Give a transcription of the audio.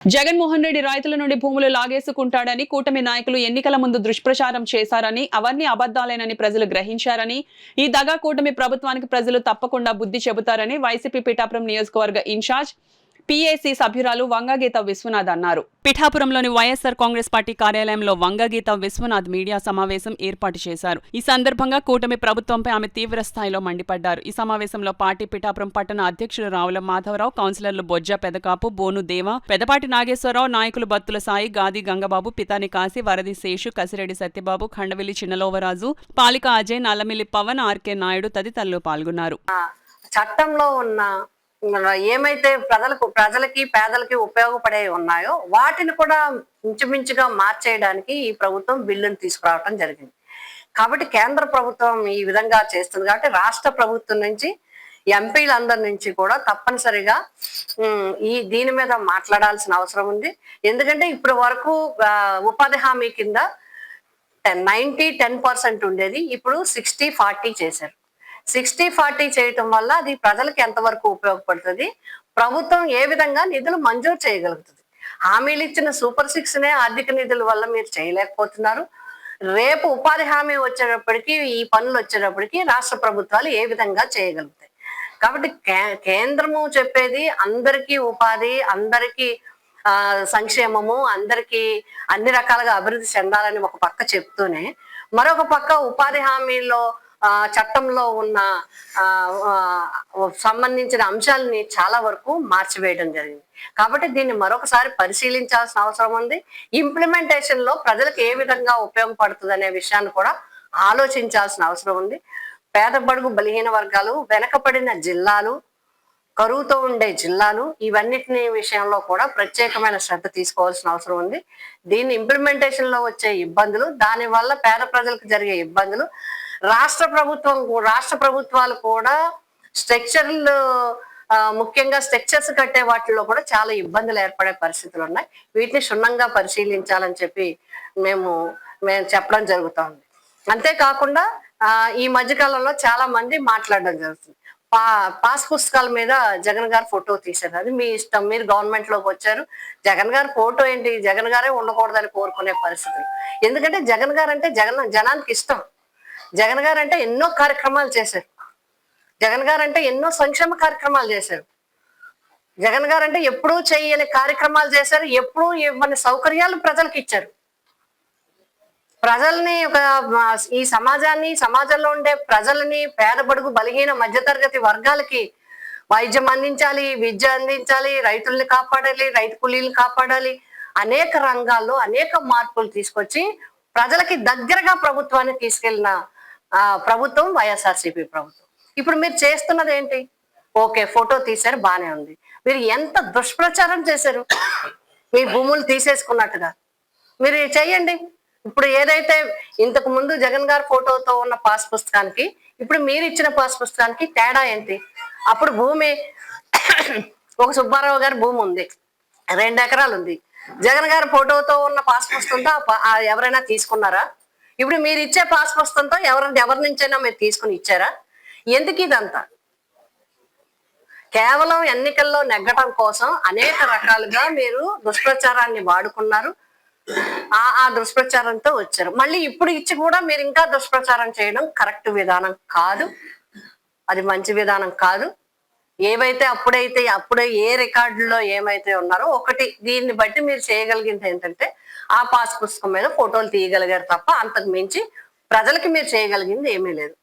జగన్మోహన్ రెడ్డి రైతుల నుండి భూములు లాగేసుకుంటాడని కూటమి నాయకులు ఎన్నికల ముందు దుష్ప్రచారం చేశారని అవన్నీ అబద్దాలేనని ప్రజలు గ్రహించారని ఈ దగా కూటమి ప్రభుత్వానికి ప్రజలు తప్పకుండా బుద్ధి చెబుతారని వైసీపీ పిఠాపురం నియోజకవర్గ ఇన్ఛార్జ్ పీఏసీ సభ్యురాలు వంగగీత విశ్వనాథ్ అన్నారు. పిఠాపురంలోని వైఎస్ఆర్ కాంగ్రెస్ పార్టీ కార్యాలయంలో వంగగీత విశ్వనాథ్ మీడియా సమావేశం ఏర్పాటు చేశారు. ఈ సందర్భంగా కూటమి ప్రభుత్వంపై ఆమె తీవ్ర స్థాయిలో మండిపడ్డారు. ఈ సమావేశంలో పార్టీ పిఠాపురం పట్టణ అధ్యక్షులు రావుల మాధవరావు, కౌన్సిలర్లు బొజ్జ పెదకాపు, బోను దేవ, పెదపాటి నాగేశ్వరరావు, నాయకులు బత్తుల సాయి, గాది గంగబాబు, పితాని కాశీ, వరది శేషు, కసిరెడ్డి సత్యబాబు, ఖండవిల్లి చిన్నలోవరాజు, పాలిక అజయ్, నల్లమిల్లి పవన్, ఆర్కే నాయుడు తదితరులు పాల్గొన్నారు. చట్టంలో ఉన్న ఏమైతే ప్రజలకి పేదలకి ఉపయోగపడే ఉన్నాయో వాటిని కూడా ఇంచుమించుగా మార్చేయడానికి ఈ ప్రభుత్వం బిల్లును తీసుకురావడం జరిగింది. కాబట్టి కేంద్ర ప్రభుత్వం ఈ విధంగా చేస్తుంది కాబట్టి రాష్ట్ర ప్రభుత్వం నుంచి ఎంపీలందరి నుంచి కూడా తప్పనిసరిగా దీని మీద మాట్లాడాల్సిన అవసరం ఉంది. ఎందుకంటే ఇప్పటి వరకు ఉపాధి హామీ కింద 10% ఉండేది, ఇప్పుడు 60-40 చేశారు. 60-40 చేయటం వల్ల అది ప్రజలకు ఎంతవరకు ఉపయోగపడుతుంది, ప్రభుత్వం ఏ విధంగా నిధులు మంజూరు చేయగలుగుతుంది. హామీలు ఇచ్చిన సూపర్ 6నే ఆర్థిక నిధుల వల్ల మీరు చేయలేకపోతున్నారు. రేపు ఉపాధి హామీ వచ్చేటప్పటికి ఈ పనులు వచ్చేటప్పటికి రాష్ట్ర ప్రభుత్వాలు ఏ విధంగా చేయగలుగుతాయి. కాబట్టి కేంద్రము చెప్పేది అందరికీ ఉపాధి, అందరికీ సంక్షేమము, అందరికీ అన్ని రకాలుగా అభివృద్ధి చెందాలని ఒక పక్క చెప్తూనే మరొక పక్క ఉపాధి హామీలో చట్టంలో ఉన్న సంబంధించిన అంశాలని చాలా వరకు మార్చివేయడం జరిగింది. కాబట్టి దీన్ని మరొకసారి పరిశీలించాల్సిన అవసరం ఉంది. ఇంప్లిమెంటేషన్ లో ప్రజలకు ఏ విధంగా ఉపయోగపడుతుంది అనే విషయాన్ని కూడా ఆలోచించాల్సిన అవసరం ఉంది. పేద బడుగు బలహీన వర్గాలు, వెనకబడిన జిల్లాలు, కరువుతో ఉండే జిల్లాలు, ఇవన్నిటిని విషయంలో కూడా ప్రత్యేకమైన శ్రద్ధ తీసుకోవాల్సిన అవసరం ఉంది. దీన్ని ఇంప్లిమెంటేషన్ లో వచ్చే ఇబ్బందులు, దాని వల్ల పేద ప్రజలకు జరిగే ఇబ్బందులు, రాష్ట్ర ప్రభుత్వాలు కూడా స్ట్రక్చర్లు, ముఖ్యంగా స్ట్రక్చర్స్ కట్టే వాటిల్లో కూడా చాలా ఇబ్బందులు ఏర్పడే పరిస్థితులు ఉన్నాయి. వీటిని క్షుణ్ణంగా పరిశీలించాలని చెప్పి మేము చెప్పడం జరుగుతుంది. అంతేకాకుండా ఈ మధ్యకాలంలో చాలా మంది మాట్లాడడం జరుగుతుంది. పాస్ పుస్తకాల మీద జగన్ గారు ఫోటో తీశారు. అది మీ ఇష్టం, మీరు గవర్నమెంట్ లోకి వచ్చారు, జగన్ గారు ఫోటో ఏంటి, జగన్ గారే ఉండకూడదని కోరుకునే పరిస్థితులు. ఎందుకంటే జగన్ గారు అంటే జనానికి ఇష్టం. జగన్ గారు అంటే ఎన్నో కార్యక్రమాలు చేశారు. జగన్ గారు అంటే ఎన్నో సంక్షేమ కార్యక్రమాలు చేశారు. జగన్ గారు అంటే ఎప్పుడూ చేయని కార్యక్రమాలు చేశారు, ఎప్పుడూ ఇవ్వని సౌకర్యాలు ప్రజలకు ఇచ్చారు. ప్రజల్ని ఈ సమాజంలో ఉండే ప్రజలని, పేద బడుగు బలహీన మధ్యతరగతి వర్గాలకి వైద్యం అందించాలి, విద్య అందించాలి, రైతుల్ని కాపాడాలి, రైతు కూలీలను కాపాడాలి. అనేక రంగాల్లో అనేక మార్పులు తీసుకొచ్చి ప్రజలకి దగ్గరగా ప్రభుత్వాన్ని తీసుకెళ్లిన ప్రభుత్వం వైఎస్ఆర్సీపీ ప్రభుత్వం. ఇప్పుడు మీరు చేస్తున్నది ఏంటి? ఓకే, ఫోటో తీశారు, బానే ఉంది. మీరు ఎంత దుష్ప్రచారం చేశారు, మీ భూములు తీసేసుకున్నట్టుగా మీరు చెయ్యండి. ఇప్పుడు ఏదైతే ఇంతకు ముందు జగన్ గారి ఫోటోతో ఉన్న పాస్ పుస్తకానికి ఇప్పుడు మీరు ఇచ్చిన పాస్ పుస్తకానికి తేడా ఏంటి? అప్పుడు భూమి ఒక సుబ్బారావు గారి భూమి ఉంది, 2 ఎకరాలు ఉంది. జగన్ గారి ఫోటోతో ఉన్న పాస్ పుస్తకంతో ఎవరైనా తీసుకున్నారా? ఇప్పుడు మీరు ఇచ్చే పాస్ పుస్తకంతో ఎవరి నుంచైనా మీరు తీసుకుని ఇచ్చారా? ఎందుకు ఇదంతా? కేవలం ఎన్నికల్లో నెగ్గటం కోసం అనేక రకాలుగా మీరు దుష్ప్రచారాన్ని వాడుకున్నారు. ఆ దుష్ప్రచారంతో వచ్చారు. మళ్ళీ ఇప్పుడు ఇచ్చి కూడా మీరు ఇంకా దుష్ప్రచారం చేయడం కరెక్ట్ విధానం కాదు, అది మంచి విధానం కాదు. ఏవైతే అప్పుడే ఏ రికార్డుల్లో ఏమైతే ఉన్నారో ఒకటి, దీన్ని బట్టి మీరు చేయగలిగింది ఏంటంటే ఆ పాస్ పుస్తకం మీద ఫోటోలు తీయగలిగారు తప్ప అంతకు మించి ప్రజలకి మీరు చేయగలిగింది ఏమీ లేదు.